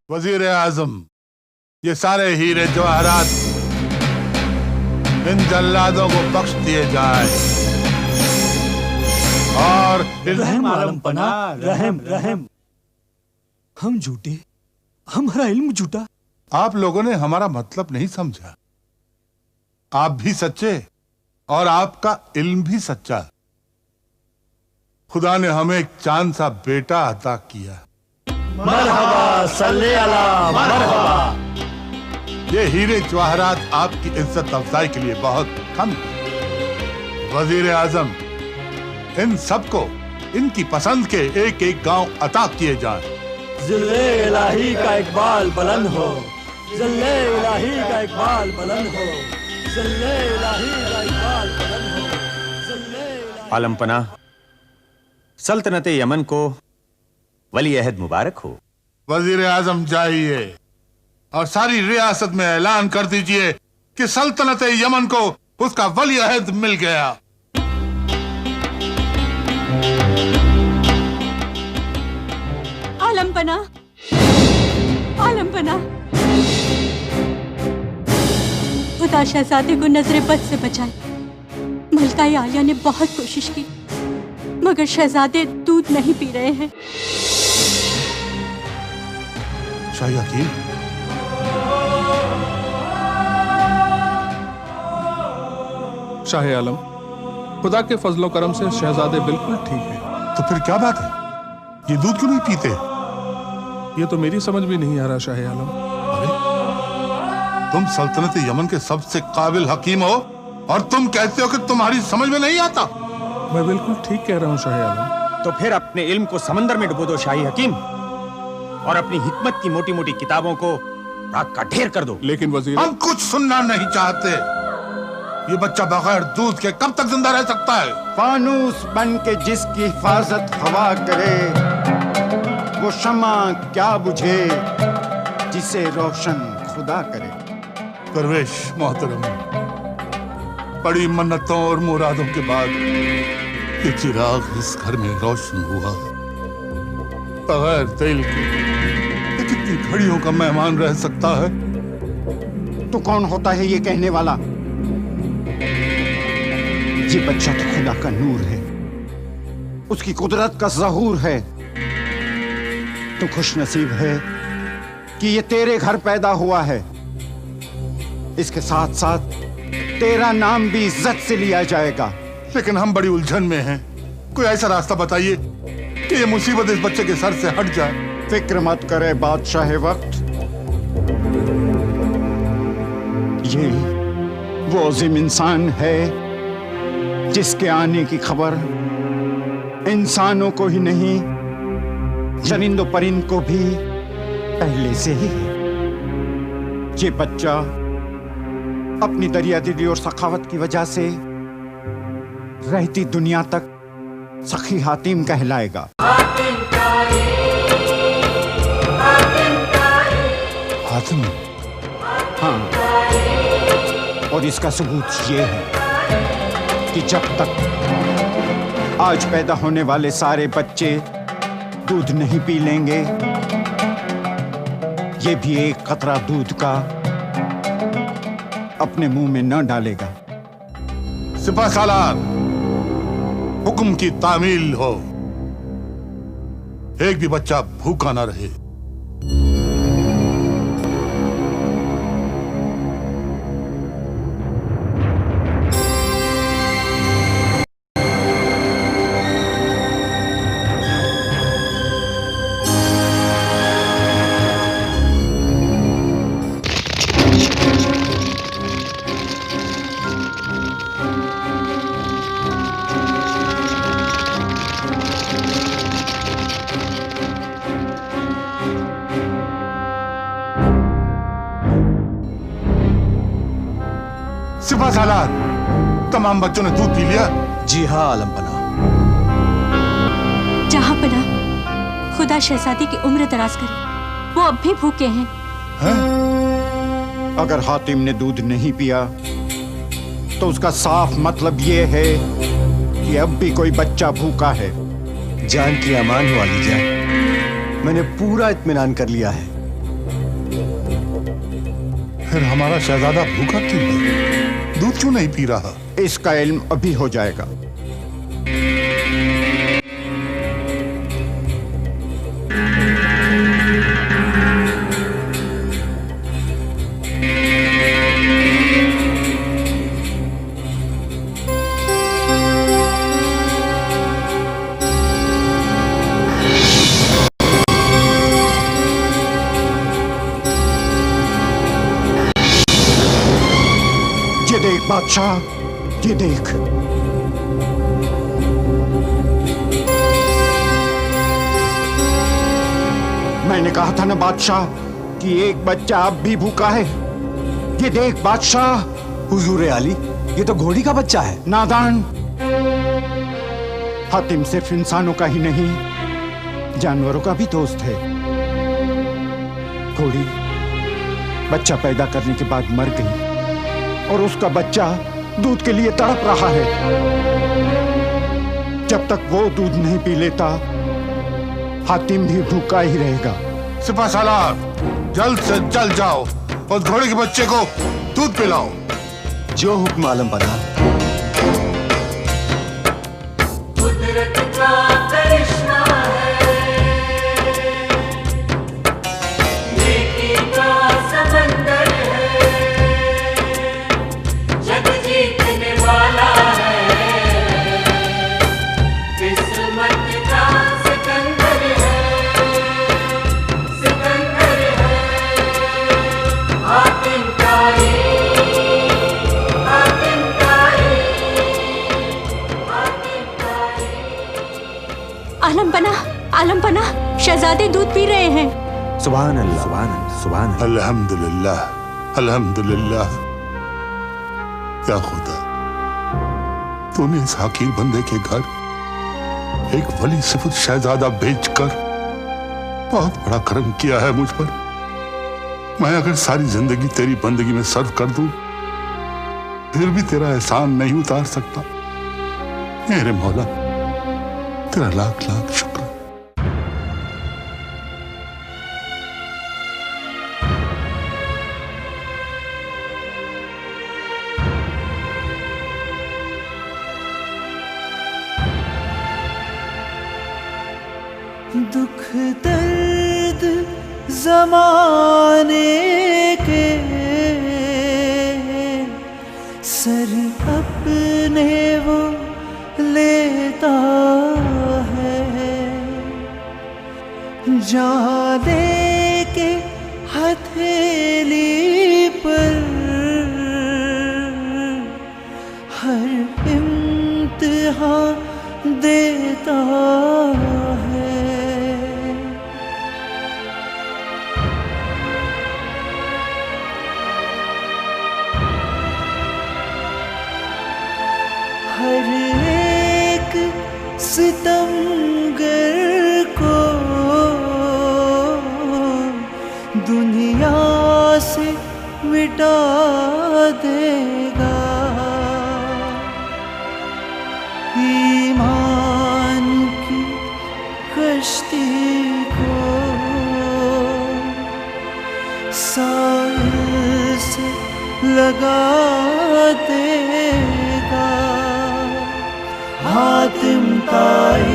वजीर आजम, ये सारे हीरे जवाहरात इन जल्लादों को बख्श दिए जाए और रहम आलम पना, रहम रहम। हम झूठे, हमारा इल्म झूठा। आप लोगों ने हमारा मतलब नहीं समझा। आप भी सच्चे और आपका इल्म भी सच्चा। खुदा ने हमें एक चांद सा बेटा अता किया। मरहबा सल्ले अला मरहबा। ये हीरे जवाहरात आपकी इज्जत अफजाई के लिए बहुत कम है। वजीर आजम, इन सबको इनकी पसंद के एक एक गांव अता किए जाएं। जिल्ले इलाही का इकबाल बुलंद हो, जिल्ले इलाही का इकबाल बुलंद हो, जिल्ले इलाही का इकबाल बुलंद हो, जिल्ले इलाही। आलम पना, सल्तनत यमन को वली अहद मुबारक हो। वजीर आजम जाइए और सारी रियासत में ऐलान कर दीजिए कि सल्तनत यमन को उसका वली अहद मिल गया। आलम पना, आलम पना, खुदा शहजादे को नजरे बद से बचाए। मलका आलिया ने बहुत कोशिश की मगर शहजादे दूध नहीं पी रहे हैं। शाही हकीम, शाह आलम, खुदा के फजलो करम से शहजादे बिल्कुल ठीक है। तो फिर क्या बात है, ये दूध क्यों नहीं पीते? ये तो मेरी समझ में नहीं आ रहा शाह आलम। अरे, तुम सल्तनत यमन के सबसे काबिल हकीम हो और तुम कहते हो कि तुम्हारी समझ में नहीं आता। मैं बिल्कुल ठीक कह रहा हूँ शाह आलम। तो फिर अपने इल्म को समंदर में डुबो दो शाही हकीम, और अपनी हिकमत की मोटी मोटी किताबों को राख का ढेर कर दो। लेकिन वजीर, हम कुछ सुनना नहीं चाहते। ये बच्चा बगैर दूध के कब तक जिंदा रह सकता है? फानूस बन के जिसकी हिफाजत हवा करे, वो शमा क्या बुझे जिसे रोशन खुदा करे। दरवेश मोहतरम, बड़ी मन्नतों और मुरादों के बाद ये चिराग इस घर में रोशन हुआ। बगैर तेल के कितनी घड़ियों का मेहमान रह सकता है? तो कौन होता है ये कहने वाला? ये बच्चा तो खुदा का नूर है, उसकी कुदरत का ज़हूर है। तू खुश नसीब है कि ये तेरे घर पैदा हुआ है। इसके साथ साथ तेरा नाम भी इज्जत से लिया जाएगा। लेकिन हम बड़ी उलझन में हैं। कोई ऐसा रास्ता बताइए कि ये मुसीबत इस बच्चे के सर से हट जाए। फिक्र मत करे बादशाह वक्त, ये वो अजीम इंसान है जिसके आने की खबर इंसानों को ही नहीं, चरिंदो परिंद को भी पहले से ही है। ये बच्चा अपनी दरियादिली और सखावत की वजह से रहती दुनिया तक सखी हातिम कहलाएगा। हातिम? हाँ, और इसका सबूत ये है कि जब तक आज पैदा होने वाले सारे बच्चे दूध नहीं पी लेंगे, ये भी एक कतरा दूध का अपने मुंह में न डालेगा। सिपह सालार, हुक्म की तामील हो, एक भी बच्चा भूखा ना रहे। सिपह सालार, तमाम बच्चों ने दूध पी लिया? जी हाँ आलम पना। जहां पना, खुदा शहजादी की उम्र दराज करे, वो अब भी भूखे हैं। अगर हातिम ने दूध नहीं पिया तो उसका साफ मतलब ये है कि अब भी कोई बच्चा भूखा है। जान की अमान हो अली जान, मैंने पूरा इत्मीनान कर लिया है। फिर हमारा शहजादा भूखा क्यों है? दूध क्यों नहीं पी रहा? इसका इल्म अभी हो जाएगा। ये देख बादशाह, ये देख। मैंने कहा था ना बादशाह कि एक बच्चा अब भी भूखा है। ये देख बादशाह। हुजूर आली, ये तो घोड़ी का बच्चा है। नादान, हातिम सिर्फ इंसानों का ही नहीं, जानवरों का भी दोस्त है। घोड़ी बच्चा पैदा करने के बाद मर गई और उसका बच्चा दूध के लिए तड़प रहा है। जब तक वो दूध नहीं पी लेता, हातिम भी भूखा ही रहेगा। सिपह सालार, जल्द से जल्द जाओ और घोड़े के बच्चे को दूध पिलाओ। जो हुक्म आलम पना। कुदरत का करिश्मा है, नेकी का समंदर है, जग जीतने वाला है, किस्मत का सिकंदर है, सिकंदर है, हातिम कारी, हातिम कारी, हातिम कारी। आलम पना, शहजादे दूध पी रहे हैं। सुभान अल्लाह, सुभान अल्लाह, सुभान अल्लाह। अल्हम्दुलिल्लाह, अल्हम्दुलिल्लाह। या खुदा, तूने इस हकीर बंदे के घर एक वली सिफत शहजादा भेजकर बहुत बड़ा करम किया है मुझ पर। मैं अगर सारी जिंदगी तेरी बंदगी में सर्व कर दूं, फिर भी तेरा एहसान नहीं उतार सकता। मेरे मौला, तेरा लाख लाख शुक्र। दुख दर्द जमाने के सर अपने वो लेता है, जाने के हथेली पर हर इम्तिहान देता है। हर एक सितमगर को दुनिया से मिटा देगा। ईमान की कश्ती को साहिल से लगा देगा। ताई,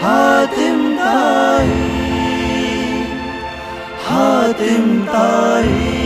हातिम ताई, हातिम ताई।